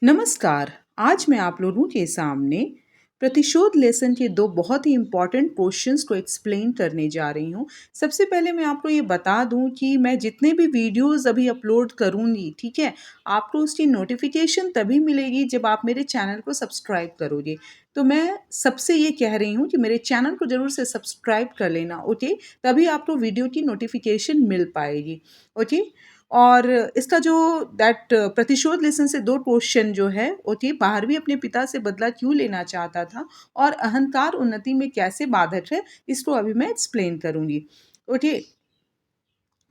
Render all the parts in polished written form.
नमस्कार। आज मैं आप लोगों के सामने प्रतिशोध लेसन के दो बहुत ही इम्पॉर्टेंट क्वेश्चंस को एक्सप्लेन करने जा रही हूँ। सबसे पहले मैं आपको ये बता दूँ कि मैं जितने भी वीडियोस अभी अपलोड करूँगी, ठीक है, आपको उसकी नोटिफिकेशन तभी मिलेगी जब आप मेरे चैनल को सब्सक्राइब करोगे। तो मैं सबसे ये कह रही हूँ कि मेरे चैनल को ज़रूर से सब्सक्राइब कर लेना, ओके। तभी आपको वीडियो की नोटिफिकेशन मिल पाएगी, ओके। और इसका जो दैट प्रतिशोध लेसन से 2 क्वेश्चन जो है, ओके, भारवी अपने पिता से बदला क्यों लेना चाहता था और अहंकार उन्नति में कैसे बाधक है, इसको अभी मैं एक्सप्लेन करूँगी, ओके।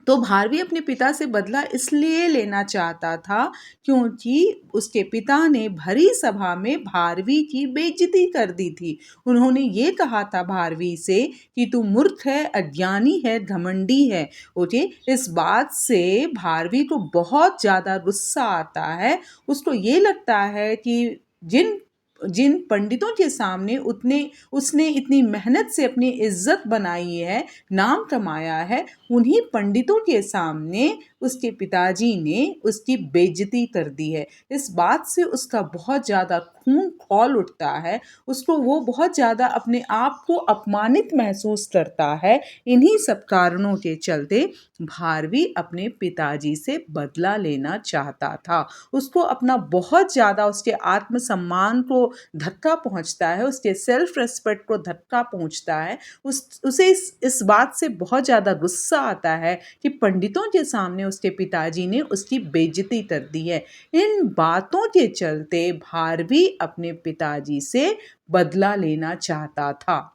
तो भारवी अपने पिता से बदला इसलिए लेना चाहता था क्योंकि उसके पिता ने भरी सभा में भारवी की बेइज्जती कर दी थी। उन्होंने ये कहा था भारवी से कि तू मूर्ख है, अज्ञानी है, घमंडी है, ओके। इस बात से भारवी को बहुत ज़्यादा गुस्सा आता है। उसको ये लगता है कि जिन जिन पंडितों के सामने उसने इतनी मेहनत से अपनी इज्जत बनाई है, नाम कमाया है, उन्हीं पंडितों के सामने उसके पिताजी ने उसकी बेइज्जती कर दी है। इस बात से उसका बहुत ज़्यादा खून खौल उठता है। वो बहुत ज़्यादा अपने आप को अपमानित महसूस करता है। इन्हीं सब कारणों के चलते भारवी अपने पिताजी से बदला लेना चाहता था। उसको अपना बहुत ज़्यादा उसके आत्मसम्मान को धक्का पहुंचता है, उसके सेल्फ रिस्पेक्ट को धक्का पहुंचता है। उसे इस बात से बहुत ज़्यादा गुस्सा आता है कि पंडितों के सामने उसके पिताजी ने उसकी बेइज्जती कर दी है। इन बातों के चलते भारवी अपने पिताजी से बदला लेना चाहता था।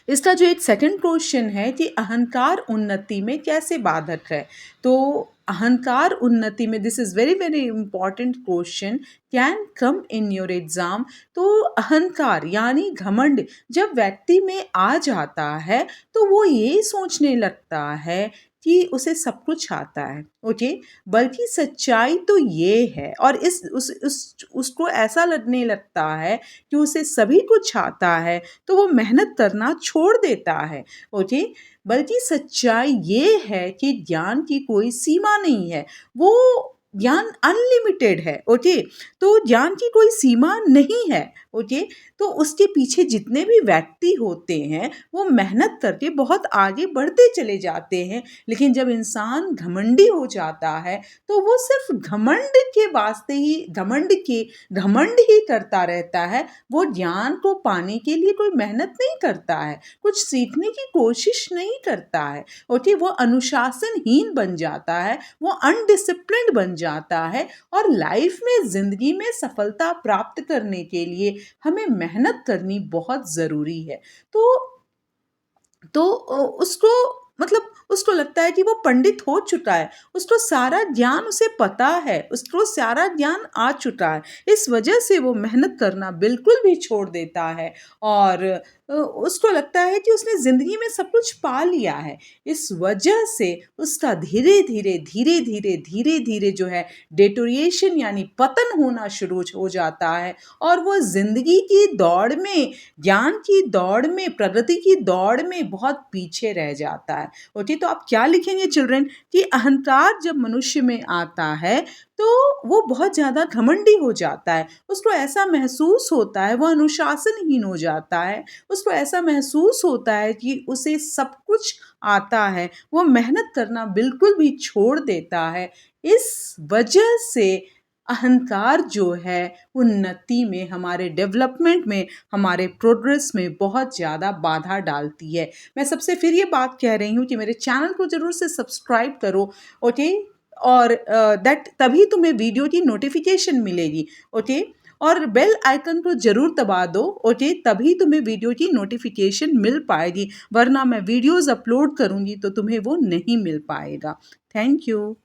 इसका जो एक सेकंड क्वेश्चन है कि अहंकार उन्नति में कैसे बाधक है, तो अहंकार उन्नति में, this is very very important question, can come in your exam. तो अहंकार यानी घमंड जब व्यक्ति में आ जाता है तो वो ये सोचने लगता है कि उसे सब कुछ आता है, ओके। बल्कि सच्चाई तो ये है, और उसको ऐसा लगने लगता है कि उसे सभी कुछ आता है तो वो मेहनत करना छोड़ देता है, ओके। बल्कि सच्चाई ये है कि ज्ञान की कोई सीमा नहीं है, वो ज्ञान अनलिमिटेड है, ओके। तो ज्ञान की कोई सीमा नहीं है, ओके। तो उसके पीछे जितने भी व्यक्ति होते हैं वो मेहनत करके बहुत आगे बढ़ते चले जाते हैं, लेकिन जब इंसान घमंडी हो जाता है तो वो सिर्फ घमंड के वास्ते ही घमंड ही करता रहता है। वो ज्ञान को पाने के लिए कोई मेहनत नहीं करता है, कुछ सीखने की कोशिश नहीं करता है, ओके। वो अनुशासनहीन बन जाता है, वो अनडिसिप्लिन्ड बन जाता है। और लाइफ में, जिंदगी में सफलता प्राप्त करने के लिए हमें मेहनत करनी बहुत ज़रूरी है। तो उसको, मतलब उसको लगता है कि वो पंडित हो चुका है, उसको सारा ज्ञान उसे पता है, उसको सारा ज्ञान आ चुका है। इस वजह से वो मेहनत करना बिल्कुल भी छोड़ देता है और उसको लगता है कि उसने ज़िंदगी में सब कुछ पा लिया है। इस वजह से उसका धीरे धीरे जो है डेटोरिएशन यानी पतन होना शुरू हो जाता है, और वो ज़िंदगी की दौड़ में, ज्ञान की दौड़ में, प्रगति की दौड़ में बहुत पीछे रह जाता है, ओके। तो आप क्या लिखेंगे चिल्ड्रन कि अहंकार जब मनुष्य में आता है तो वो बहुत ज़्यादा घमंडी हो जाता है, उसको ऐसा महसूस होता है, वो अनुशासनहीन हो जाता है, उसको ऐसा महसूस होता है कि उसे सब कुछ आता है, वो मेहनत करना बिल्कुल भी छोड़ देता है। इस वजह से अहंकार जो है उन्नति में, हमारे डेवलपमेंट में, हमारे प्रोग्रेस में बहुत ज़्यादा बाधा डालती है। मैं सबसे फिर ये बात कह रही हूँ कि मेरे चैनल को ज़रूर से सब्सक्राइब करो, ओके। और दैट तभी तुम्हें वीडियो की नोटिफिकेशन मिलेगी, ओके। और बेल आइकन को ज़रूर दबा दो, ओके, तभी तुम्हें वीडियो की नोटिफिकेशन मिल पाएगी, वरना मैं वीडियोज़ अपलोड करूँगी तो तुम्हें वो नहीं मिल पाएगा। Thank you.